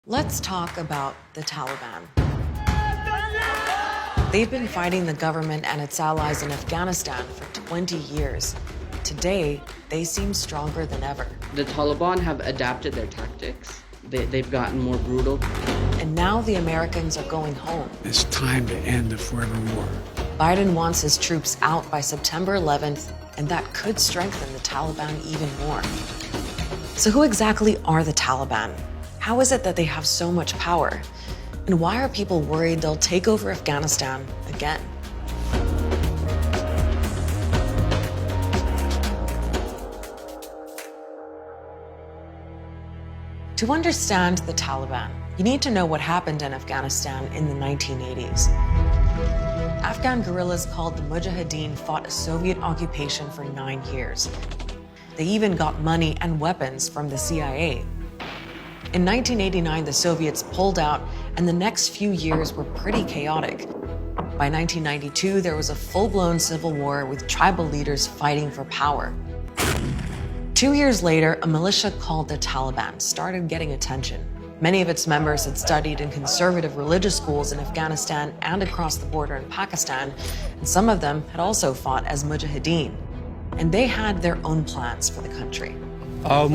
Let's talk about the Taliban. They've been fighting the government and its allies in Afghanistan for 20 years. Today, they seem stronger than ever. The Taliban have adapted their tactics. They've gotten more brutal. And now the Americans are going home. It's time to end the forever war. Biden wants his troops out by September 11th, and that could strengthen the Taliban even more. So who exactly are the Taliban? How is it that they have so much power? And why are people worried they'll take over Afghanistan again? To understand the Taliban, you need to know what happened in Afghanistan in the 1980s. Afghan guerrillas called the Mujahideen fought a Soviet occupation for 9 years. They even got money and weapons from the CIA. In 1989, the Soviets pulled out, and the next few years were pretty chaotic. By 1992, there was a full-blown civil war with tribal leaders fighting for power. 2 years later, a militia called the Taliban started getting attention. Many of its members had studied in conservative religious schools in Afghanistan and across the border in Pakistan, and some of them had also fought as Mujahideen. And they had their own plans for the country. The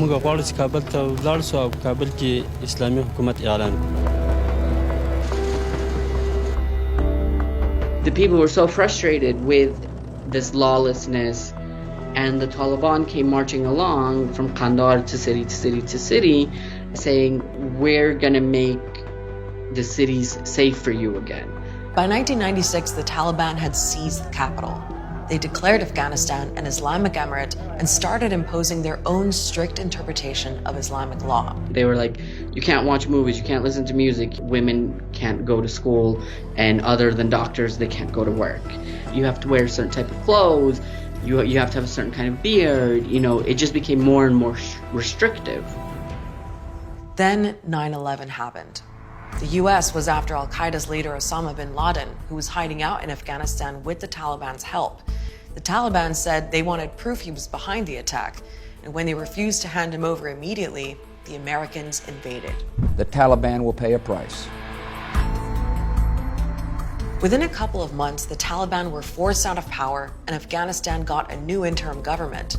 people were so frustrated with this lawlessness, and the Taliban came marching along from Kandahar to city to city to city, saying, we're gonna make the cities safe for you again. By 1996, the Taliban had seized the capital. They declared Afghanistan an Islamic emirate and started imposing their own strict interpretation of Islamic law. They were like, you can't watch movies, you can't listen to music, women can't go to school, and other than doctors, they can't go to work. You have to wear a certain type of clothes, you have to have a certain kind of beard, it just became more and more restrictive. Then 9/11 happened. The US was after al-Qaeda's leader Osama bin Laden, who was hiding out in Afghanistan with the Taliban's help. The Taliban said they wanted proof he was behind the attack, and when they refused to hand him over immediately, the Americans invaded. The Taliban will pay a price. Within a couple of months, the Taliban were forced out of power, and Afghanistan got a new interim government.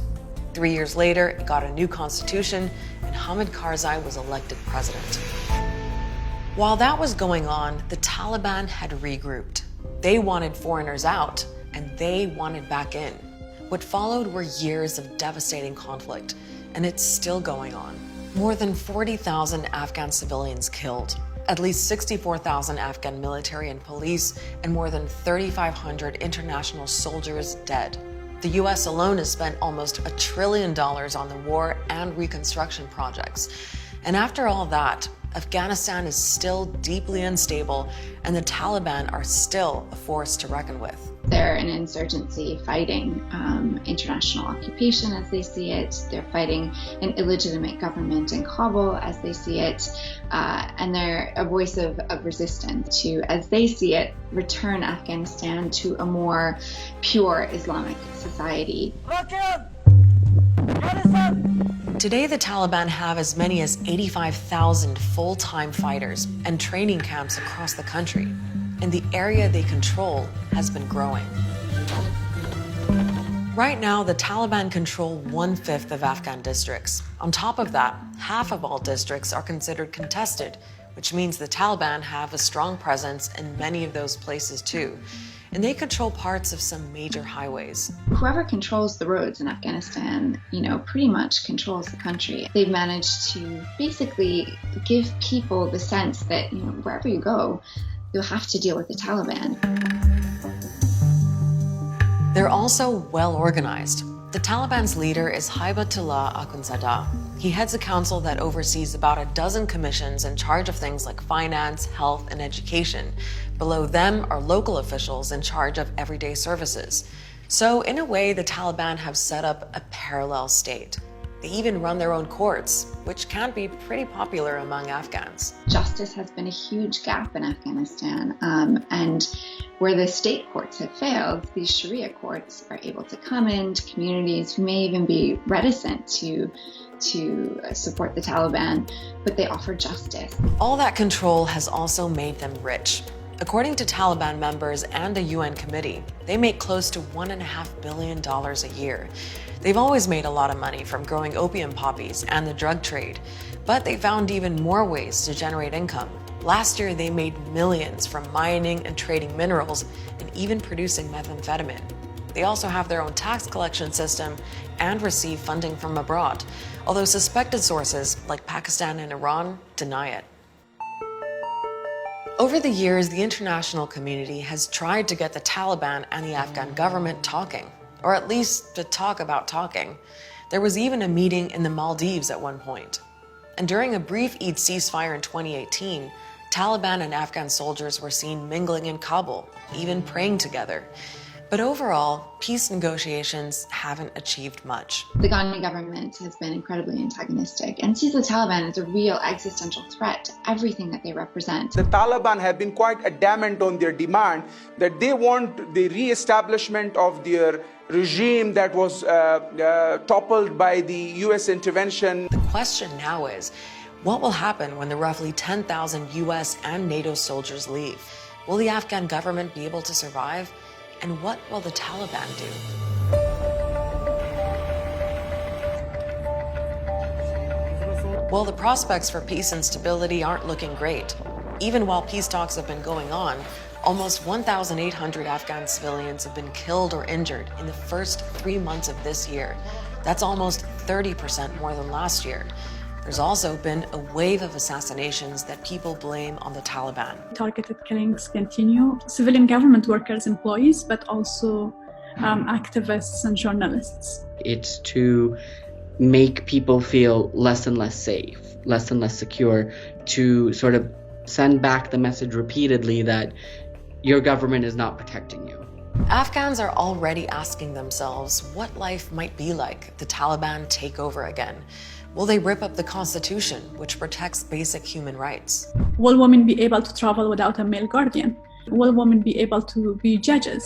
3 years later, it got a new constitution, and Hamid Karzai was elected president. While that was going on, the Taliban had regrouped. They wanted foreigners out, and they wanted back in. What followed were years of devastating conflict, and it's still going on. More than 40,000 Afghan civilians killed, at least 64,000 Afghan military and police, and more than 3,500 international soldiers dead. The US alone has spent almost $1 trillion on the war and reconstruction projects. And after all that, Afghanistan is still deeply unstable, and the Taliban are still a force to reckon with. They're an insurgency fighting international occupation as they see it. They're fighting an illegitimate government in Kabul as they see it. And they're a voice of resistance to, as they see it, return Afghanistan to a more pure Islamic society. Today, the Taliban have as many as 85,000 full-time fighters and training camps across the country, and the area they control has been growing. Right now, the Taliban control 1/5 of Afghan districts. On top of that, half of all districts are considered contested, which means the Taliban have a strong presence in many of those places too. And they control parts of some major highways. Whoever controls the roads in Afghanistan, pretty much controls the country. They've managed to basically give people the sense that, wherever you go, you'll have to deal with the Taliban. They're also well organized. The Taliban's leader is Haibatullah Akhundzada. He heads a council that oversees about a dozen commissions in charge of things like finance, health, and education. Below them are local officials in charge of everyday services. So in a way, the Taliban have set up a parallel state. They even run their own courts, which can be pretty popular among Afghans. Justice has been a huge gap in Afghanistan, and where the state courts have failed, these Sharia courts are able to come into communities who may even be reticent to support the Taliban, but they offer justice. All that control has also made them rich. According to Taliban members and a UN committee, they make close to $1.5 billion a year. They've always made a lot of money from growing opium poppies and the drug trade, but they found even more ways to generate income. Last year, they made millions from mining and trading minerals and even producing methamphetamine. They also have their own tax collection system and receive funding from abroad, although suspected sources like Pakistan and Iran deny it. Over the years, the international community has tried to get the Taliban and the Afghan government talking, or at least to talk about talking. There was even a meeting in the Maldives at one point. And during a brief Eid ceasefire in 2018, Taliban and Afghan soldiers were seen mingling in Kabul, even praying together. But overall, peace negotiations haven't achieved much. The Ghani government has been incredibly antagonistic and sees the Taliban as a real existential threat to everything that they represent. The Taliban have been quite adamant on their demand that they want the re-establishment of their regime that was toppled by the US intervention. The question now is, what will happen when the roughly 10,000 US and NATO soldiers leave? Will the Afghan government be able to survive? And what will the Taliban do? Well, the prospects for peace and stability aren't looking great. Even while peace talks have been going on, almost 1,800 Afghan civilians have been killed or injured in the first 3 months of this year. That's almost 30% more than last year. There's also been a wave of assassinations that people blame on the Taliban. Targeted killings continue. Civilian government workers, employees, but also activists and journalists. It's to make people feel less and less safe, less and less secure, to sort of send back the message repeatedly that your government is not protecting you. Afghans are already asking themselves what life might be like if the Taliban take over again. Will they rip up the Constitution, which protects basic human rights? Will women be able to travel without a male guardian? Will women be able to be judges?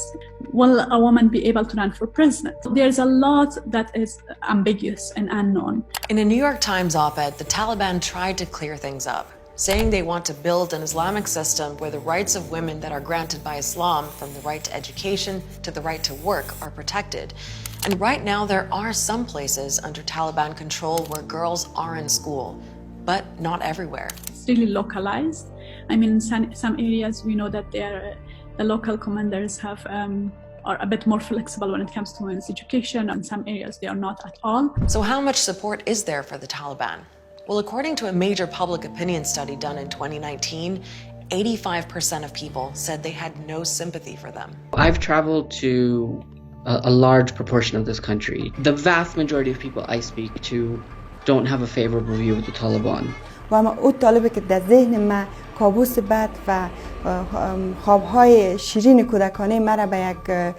Will a woman be able to run for president? There's a lot that is ambiguous and unknown. In a New York Times op-ed, the Taliban tried to clear things up, saying they want to build an Islamic system where the rights of women that are granted by Islam, from the right to education to the right to work, are protected. And right now, there are some places under Taliban control where girls are in school, but not everywhere. It's really localized. I mean, in some areas, we know that the local commanders are a bit more flexible when it comes to women's education. In some areas, they are not at all. So how much support is there for the Taliban? Well, according to a major public opinion study done in 2019, 85% of people said they had no sympathy for them. I've traveled to a large proportion of this country. The vast majority of people I speak to don't have a favorable view of the Taliban. و اما اون طالبه که در ذهن من کابوس بد و خوابهای شیرین کودکانه مرا به یک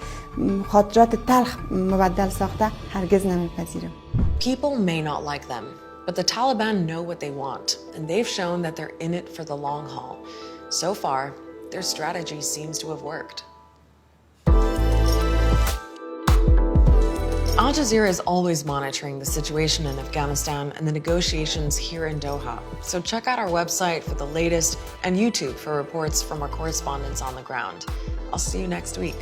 خاطرات تلخ مبدل ساخته هرگز نمیپذیرم. People may not like them, but the Taliban know what they want, and they've shown that they're in it for the long haul. So far, their strategy seems to have worked. Al Jazeera is always monitoring the situation in Afghanistan and the negotiations here in Doha. So check out our website for the latest and YouTube for reports from our correspondents on the ground. I'll see you next week.